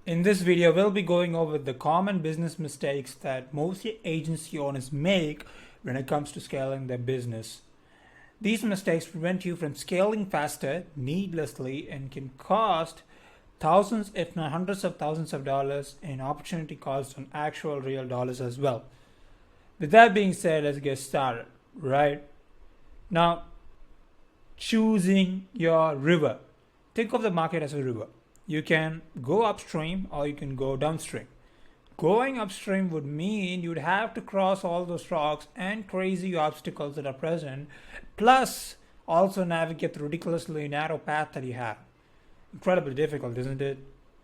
In this video, we'll be going over the common business mistakes that most agency owners make when it comes to scaling their business. These mistakes prevent you from scaling faster, needlessly, and can cost thousands, if not hundreds of thousands of dollars in opportunity cost on actual real dollars as well. With that being said, let's get started, right? Now, choosing your river. Think of the market as a river. You can go upstream or you can go downstream. Going upstream would mean you'd have to cross all those rocks and crazy obstacles that are present, plus also navigate the ridiculously narrow path that you have. Incredibly difficult, isn't it?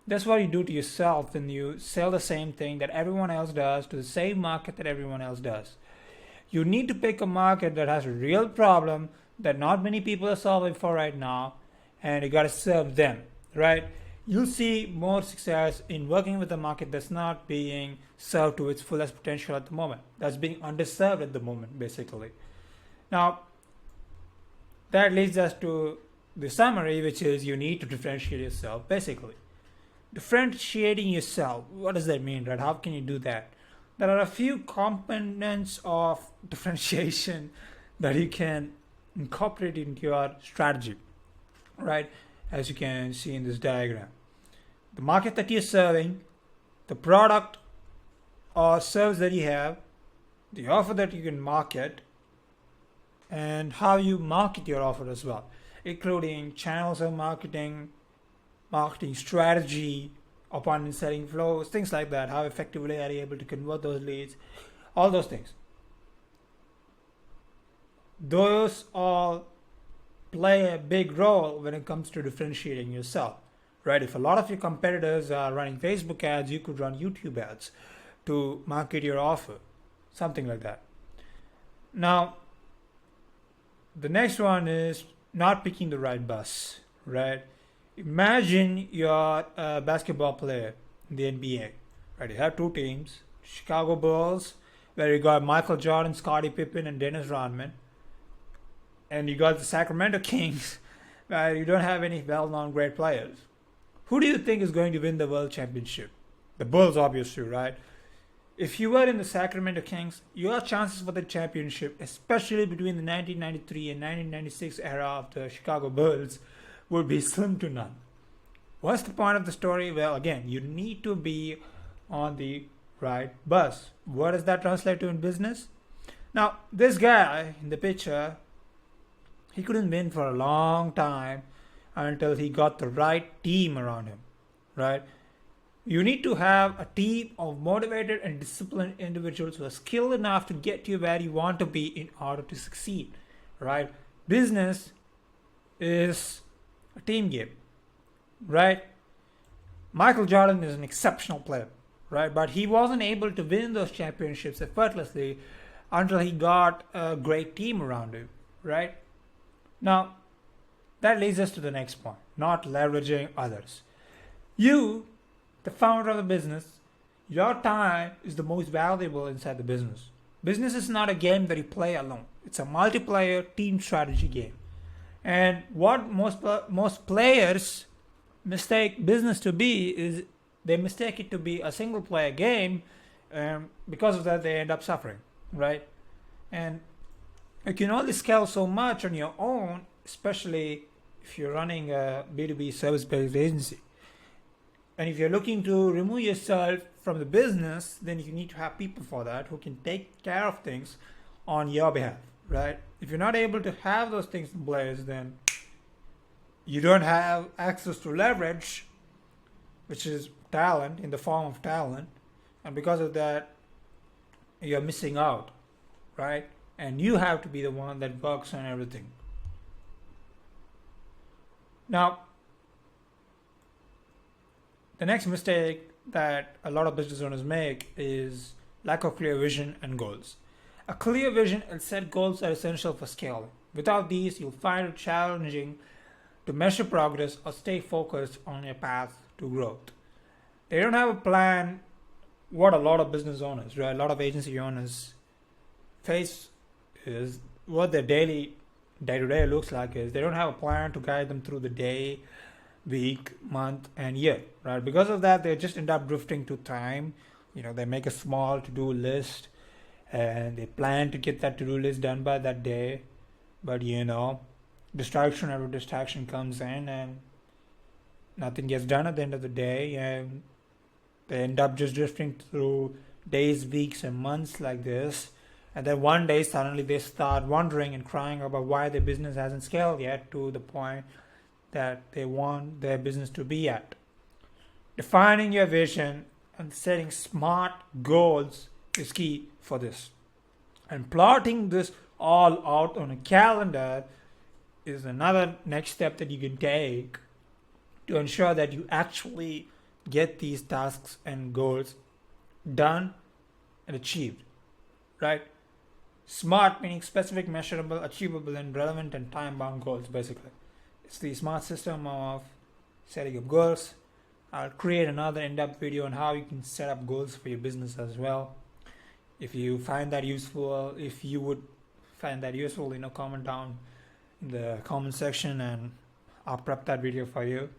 That's what you do to yourself when you sell the same thing that everyone else does to the same market that everyone else does. You need to pick a market that has a real problem that not many people are solving for right now, and you got to serve them, right? You'll see more success in working with a market that's not being served to its fullest potential at the moment, that's being underserved at the moment, basically. Now, that leads us to the summary, which is you need to differentiate yourself, basically. Differentiating yourself, what does that mean, right? How can you do that? There are a few components of differentiation that you can incorporate into your strategy, right? As you can see in this diagram. The market that you're serving, the product or service that you have, the offer that you can market, and how you market your offer as well, including channels of marketing, marketing strategy, appointment setting flows, things like that. How effectively are you able to convert those leads? All those things. Those all play a big role when it comes to differentiating yourself, right? If a lot of your competitors are running Facebook ads, you could run YouTube ads to market your offer, something like that. Now, the next one is not picking the right bus, right? Imagine you're a basketball player in the NBA, right? You have two teams, Chicago Bulls, where you got Michael Jordan, Scottie Pippen, and Dennis Rodman. And you got the Sacramento Kings, where you don't have any well-known great players. Who do you think is going to win the world championship? The Bulls, obviously, right? If you were in the Sacramento Kings, your chances for the championship, especially between the 1993 and 1996 era of the Chicago Bulls, would be slim to none. What's the point of the story? Well, again, you need to be on the right bus. What does that translate to in business? Now, this guy in the picture, he couldn't win for a long time until he got the right team around him, right? You need to have a team of motivated and disciplined individuals who are skilled enough to get you where you want to be in order to succeed, right? Business is a team game, right? Michael Jordan is an exceptional player, right? But he wasn't able to win those championships effortlessly until he got a great team around him, right? Now, that leads us to the next point, not leveraging others. You, the founder of the business, your time is the most valuable inside the business. Business is not a game that you play alone. It's a multiplayer team strategy game. And what most players mistake business to be is they mistake it to be a single player game. Because of that, they end up suffering, right? And you can only scale so much on your own, especially if you're running a B2B service-based agency. And if you're looking to remove yourself from the business, then you need to have people for that who can take care of things on your behalf, right? If you're not able to have those things in place, then you don't have access to leverage, which is talent in the form of talent. And because of that, you're missing out, right? And you have to be the one that works on everything. Now, the next mistake that a lot of business owners make is lack of clear vision and goals. A clear vision and set goals are essential for scaling. Without these, you'll find it challenging to measure progress or stay focused on your path to growth. They don't have a plan. What a lot of business owners, right? A lot of agency owners face is what their day-to-day looks like is they don't have a plan to guide them through the day. week, month, and year, right? Because of that, they just end up drifting to time. They make a small to-do list and they plan to get that to-do list done by that day. But distraction after distraction comes in and nothing gets done at the end of the day, and they end up just drifting through days, weeks, and months like this. And then one day suddenly they start wondering and crying about why their business hasn't scaled yet to the point that they want their business to be at. Defining your vision and setting smart goals is key for this. And plotting this all out on a calendar is another next step that you can take to ensure that you actually get these tasks and goals done and achieved, right? SMART meaning specific, measurable, achievable, and relevant and time-bound goals, basically. It's the SMART system of setting up goals. I'll create another in-depth video on how you can set up goals for your business as well. If you find that useful, if you would find that useful, comment down in the comment section and I'll prep that video for you.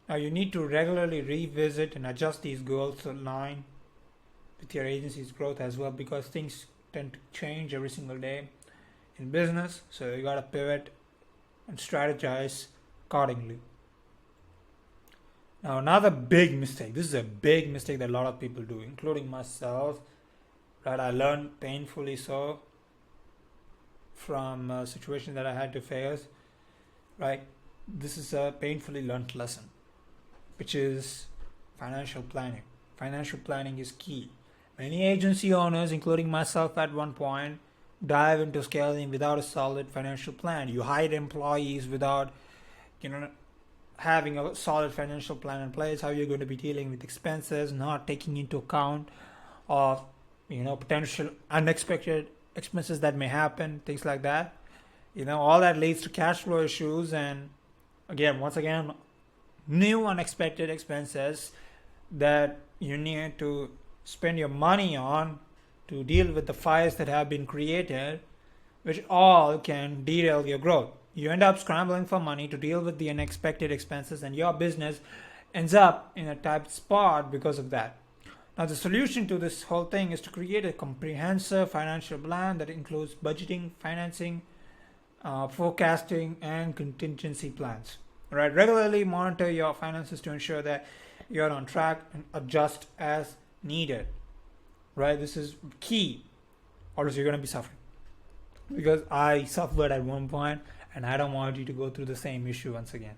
Now you need to regularly revisit and adjust these goals to align with your agency's growth as well, because things tend to change every single day in business. So you got to pivot and strategize accordingly. Now another big mistake, this is a big mistake that a lot of people do, including myself, right? I learned painfully so from a situation that I had to face, right? This is a painfully learned lesson, which is financial planning. Financial planning is key. Many agency owners, including myself at one point, dive into scaling without a solid financial plan. You hire employees without, having a solid financial plan in place. How you're going to be dealing with expenses, not taking into account of, potential unexpected expenses that may happen, things like that. All that leads to cash flow issues, and once again, new unexpected expenses that you need to spend your money on to deal with the fires that have been created, which all can derail your growth. You end up scrambling for money to deal with the unexpected expenses, and your business ends up in a tight spot because of that. Now, the solution to this whole thing is to create a comprehensive financial plan that includes budgeting, financing, forecasting, and contingency plans. All right, regularly monitor your finances to ensure that you're on track and adjust as needed. Right, this is key, or else you're going to be suffering. Because I suffered at one point, and I don't want you to go through the same issue once again.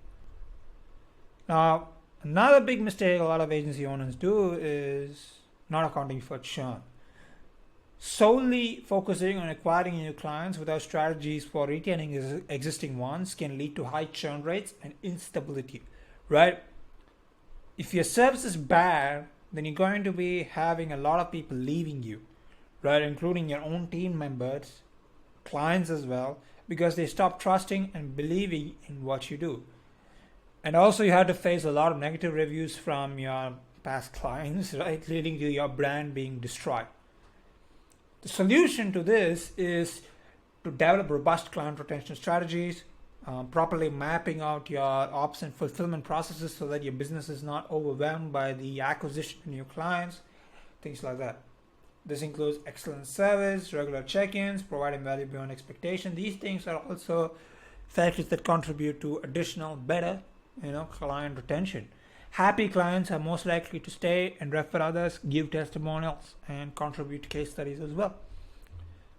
Now, another big mistake a lot of agency owners do is not accounting for churn. Solely focusing on acquiring new clients without strategies for retaining existing ones can lead to high churn rates and instability, right? If your service is bad, then you're going to be having a lot of people leaving you, right? Including your own team members, clients as well, because they stop trusting and believing in what you do. And also you have to face a lot of negative reviews from your past clients, right? Leading to your brand being destroyed. The solution to this is to develop robust client retention strategies, properly mapping out your ops and fulfillment processes so that your business is not overwhelmed by the acquisition of new clients, things like that. This includes excellent service, regular check-ins, providing value beyond expectation. These things are also factors that contribute to additional, better, client retention. Happy clients are most likely to stay and refer others, give testimonials, and contribute to case studies as well.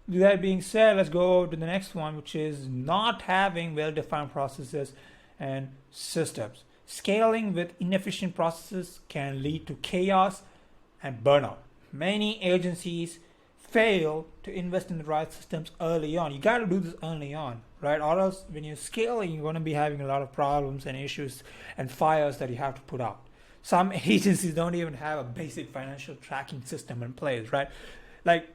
With that being said, let's go to the next one, which is not having well-defined processes and systems. Scaling with inefficient processes can lead to chaos and burnout. Many agencies fail to invest in the right systems early on. You got to do this early on, right? Or else when you're scaling, you're going to be having a lot of problems and issues and fires that you have to put out. Some agencies don't even have a basic financial tracking system in place, right? Like,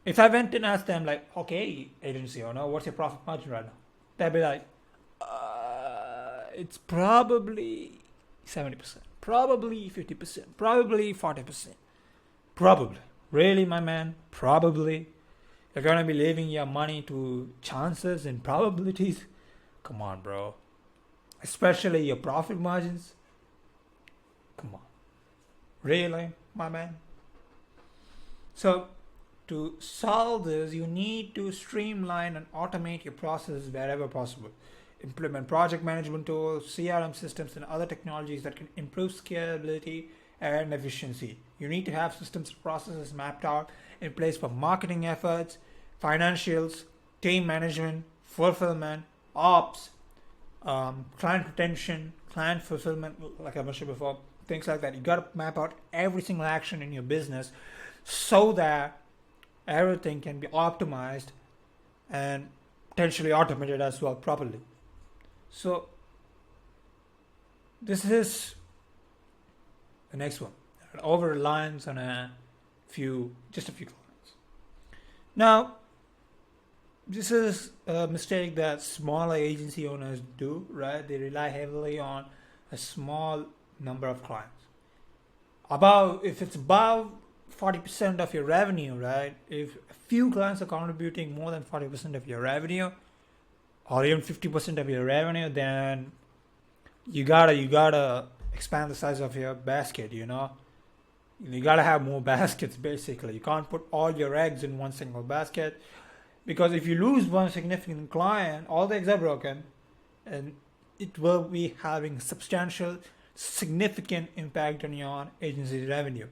if I went and asked them, like, okay, agency owner, what's your profit margin right now? They'd be like, it's probably 70%, probably 50%, probably 40%. Probably. Really, my man? Probably. You're going to be leaving your money to chances and probabilities? Come on, bro. especially your profit margins. Come on, really, my man? So to solve this, you need to streamline and automate your processes wherever possible. Implement project management tools, CRM systems, and other technologies that can improve scalability and efficiency. You need to have systems and processes mapped out in place for marketing efforts, financials, team management, fulfillment, ops, client retention, client fulfillment, like I mentioned before, things like that. You got to map out every single action in your business so that everything can be optimized and potentially automated as well properly. So this is the next one. Over reliance on just a few clients. Now, this is a mistake that smaller agency owners do, right? They rely heavily on a small number of clients. If it's above 40% of your revenue, right? If a few clients are contributing more than 40% of your revenue, or even 50% of your revenue, then you gotta expand the size of your basket. You gotta have more baskets. Basically, you can't put all your eggs in one single basket, because if you lose one significant client, all the eggs are broken, and it will be having substantial, significant impact on your agency's revenue.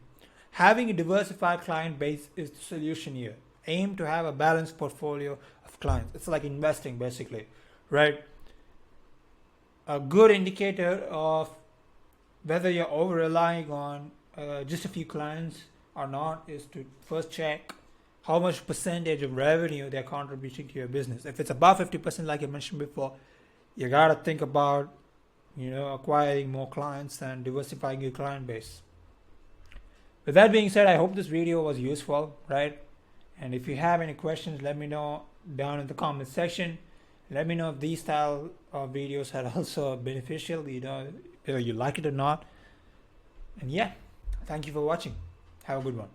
Having a diversified client base is the solution here. Aim to have a balanced portfolio of clients. It's like investing, basically, right? A good indicator of whether you're over relying on just a few clients or not is to first check how much percentage of revenue they're contributing to your business. If it's above 50%, like I mentioned before, you gotta think about acquiring more clients and diversifying your client base. With that being said, I hope this video was useful, right? And if you have any questions, let me know down in the comment section. Let me know if these style of videos are also beneficial, whether you like it or not. And yeah, thank you for watching. Have a good one.